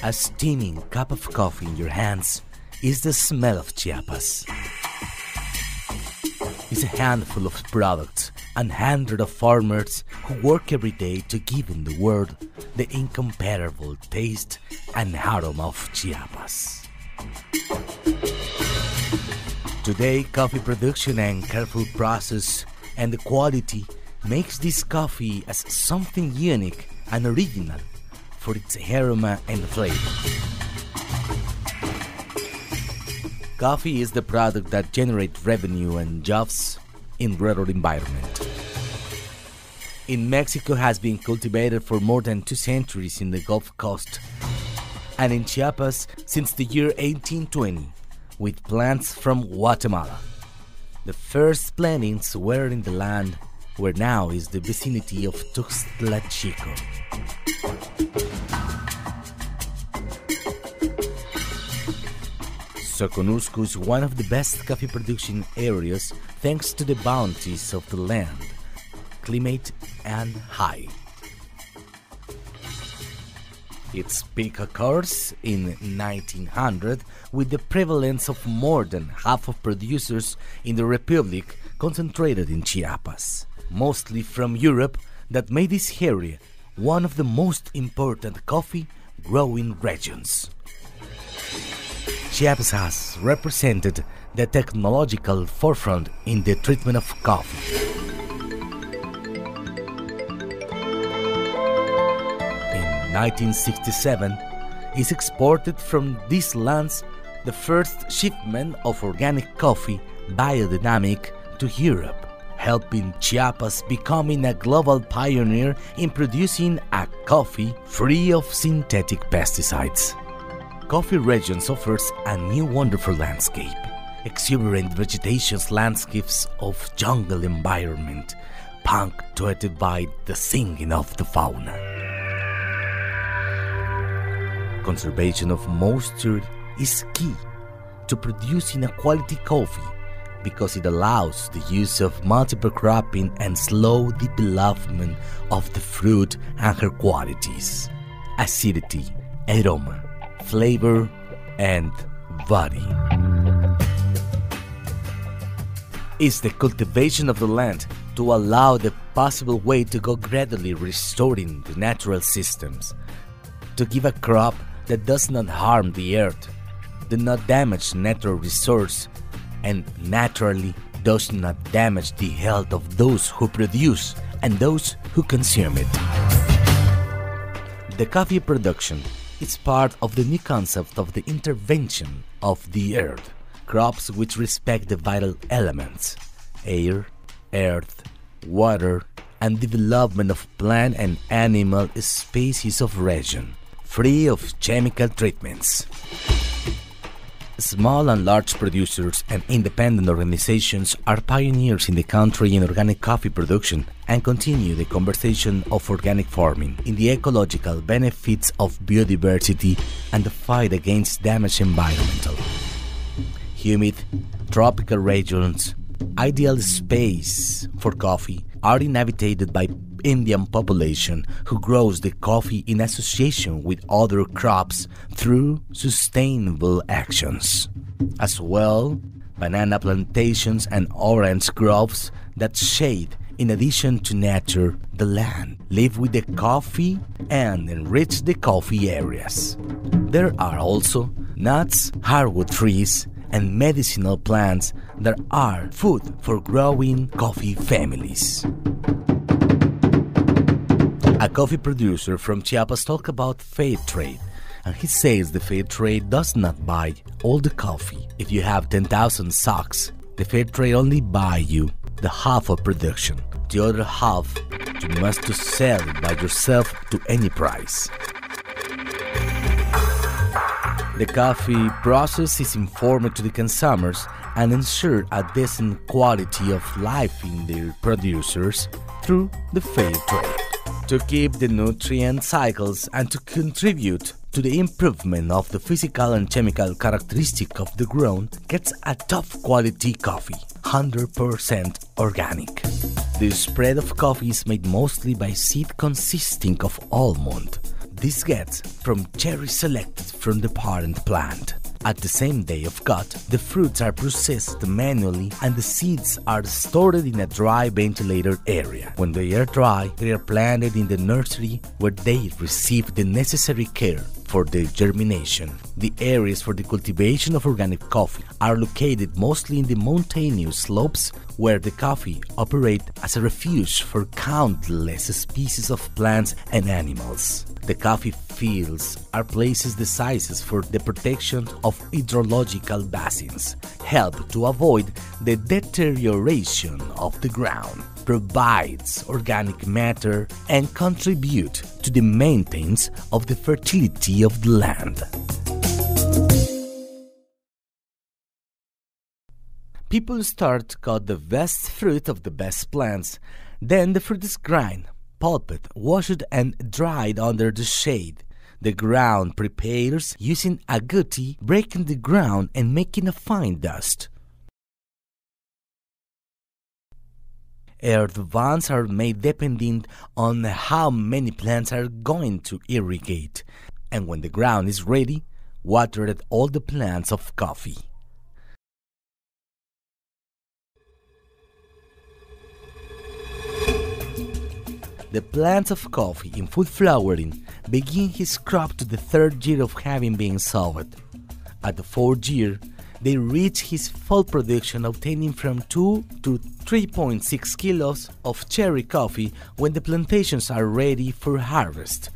A steaming cup of coffee in your hands is the smell of Chiapas. It's a handful of products and hundreds of farmers who work every day to give in the world the incomparable taste and aroma of Chiapas. Today, coffee production and careful process and the quality makes this coffee as something unique and original for its aroma and flavor. Coffee is the product that generates revenue and jobs in rural environment. In Mexico has been cultivated for more than 2 centuries in the Gulf Coast, and in Chiapas since the year 1820, with plants from Guatemala. The first plantings were in the land where now is the vicinity of Tuxtla Chico. Soconusco is one of the best coffee production areas thanks to the bounties of the land, climate, and height. Its peak occurs in 1900 with the prevalence of more than half of producers in the Republic concentrated in Chiapas, mostly from Europe, that made this area one of the most important coffee growing regions. Chiapas has represented the technological forefront in the treatment of coffee. In 1967, is exported from these lands the first shipment of organic coffee biodynamic to Europe, helping Chiapas becoming a global pioneer in producing a coffee free of synthetic pesticides. Coffee regions offers a new wonderful landscape, exuberant vegetation landscapes of jungle environment, punctuated by the singing of the fauna. Conservation of moisture is key to producing a quality coffee because it allows the use of multiple cropping and slow development of the fruit and her qualities, acidity, aroma, flavor, and body. Is the cultivation of the land to allow the possible way to go gradually restoring the natural systems, to give a crop that does not harm the earth, do not damage natural resource, and naturally does not damage the health of those who produce and those who consume it. The coffee production is part of the new concept of the intervention of the earth, crops which respect the vital elements, air, earth, water, and development of plant and animal species of region, free of chemical treatments. Small and large producers and independent organizations are pioneers in the country in organic coffee production and continue the conversation of organic farming in the ecological benefits of biodiversity and the fight against damage environmental. Humid, tropical regions, ideal space for coffee, are inhabited by Indian population who grows the coffee in association with other crops through sustainable actions. As well, banana plantations and orange groves that shade in addition to nature the land, live with the coffee and enrich the coffee areas. There are also nuts, hardwood trees, and medicinal plants that are food for growing coffee families. A coffee producer from Chiapas talked about fair trade, and he says the fair trade does not buy all the coffee. If you have 10,000 sacks, the fair trade only buy you the half of production. The other half you must to sell it by yourself to any price. The coffee process is informed to the consumers and ensure a decent quality of life in their producers through the fair trade. To keep the nutrient cycles and to contribute to the improvement of the physical and chemical characteristic of the ground gets a top quality coffee, 100% organic. The spread of coffee is made mostly by seed consisting of almond, This gets from cherries selected from the parent plant. At the same day of cut, the fruits are processed manually and the seeds are stored in a dry ventilated area. When they are dry, they are planted in the nursery where they receive the necessary care for their germination. The areas for the cultivation of organic coffee are located mostly in the mountainous slopes where the coffee operates as a refuge for countless species of plants and animals. The coffee fields are places decised for the protection of hydrological basins, help to avoid the deterioration of the ground, provides organic matter, and contribute to the maintenance of the fertility of the land. People start to cut the best fruit of the best plants, then the fruit is ground, pulped, washed and dried under the shade. The ground prepares using a gutty, breaking the ground and making a fine dust. Earth bonds are made depending on how many plants are going to irrigate, and when the ground is ready, watered all the plants of coffee. The plants of coffee in full flowering begin his crop to the third year of having been sowed. At the fourth year, they reach his full production, obtaining from 2 to 3.6 kilos of cherry coffee when the plantations are ready for harvest.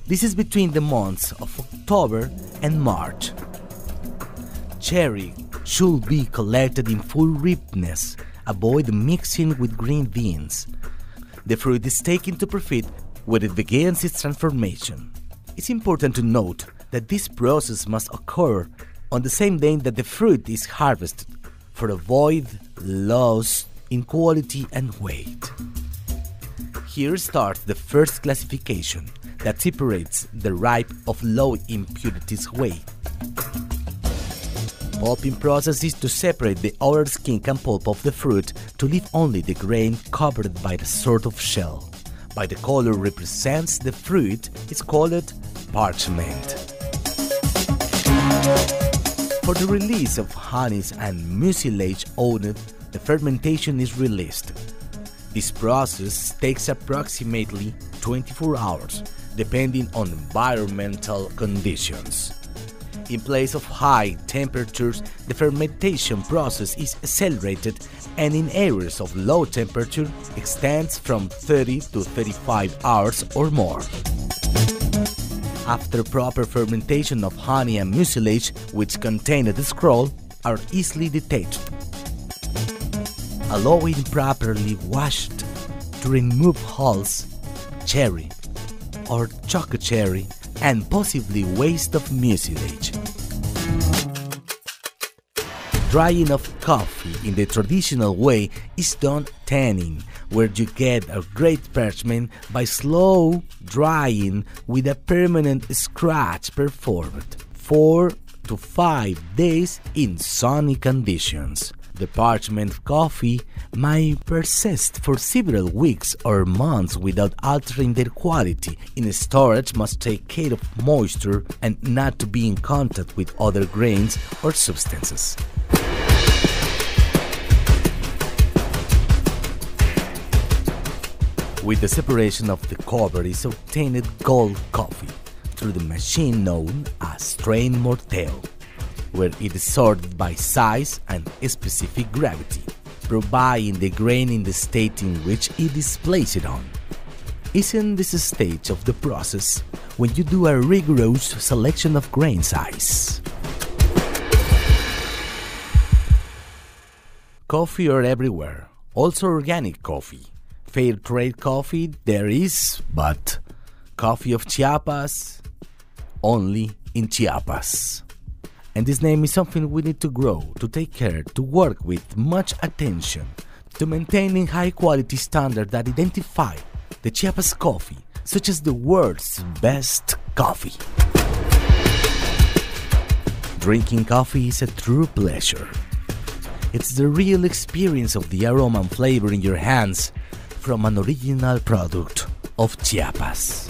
This is between the months of October and March. Cherry should be collected in full ripeness. Avoid mixing with green beans. The fruit is taken to profit when it begins its transformation. It's important to note that this process must occur on the same day that the fruit is harvested for avoid loss in quality and weight. Here starts the first classification that separates the ripe of low impurities weight. Pulping process is to separate the outer skin and pulp of the fruit to leave only the grain covered by a sort of shell. By the color represents the fruit, it's called parchment. For the release of honeys and mucilage owned, the fermentation is released. This process takes approximately 24 hours, depending on environmental conditions. In place of high temperatures, the fermentation process is accelerated, and in areas of low temperature extends from 30 to 35 hours or more. After proper fermentation of honey and mucilage, which contain the scroll, are easily detached. Allowing properly washed to remove hulls, cherry or chocolate cherry, and possibly waste of mucilage. Drying of coffee in the traditional way is done tanning, where you get a great parchment by slow drying with a permanent scratch performed 4 to 5 days in sunny conditions. The parchment coffee may persist for several weeks or months without altering their quality. In storage, must take care of moisture and not to be in contact with other grains or substances. With the separation of the cover is obtained gold coffee through the machine known as strain mortelle, where it is sorted by size and specific gravity, providing the grain in the state in which it is placed on. It's in this stage of the process when you do a rigorous selection of grain size. Coffee are everywhere, also organic coffee. Fair trade coffee there is, but coffee of Chiapas, only in Chiapas. And this name is something we need to grow, to take care, to work with much attention, to maintaining high quality standards that identify the Chiapas coffee, such as the world's best coffee. Drinking coffee is a true pleasure. It's the real experience of the aroma and flavor in your hands from an original product of Chiapas.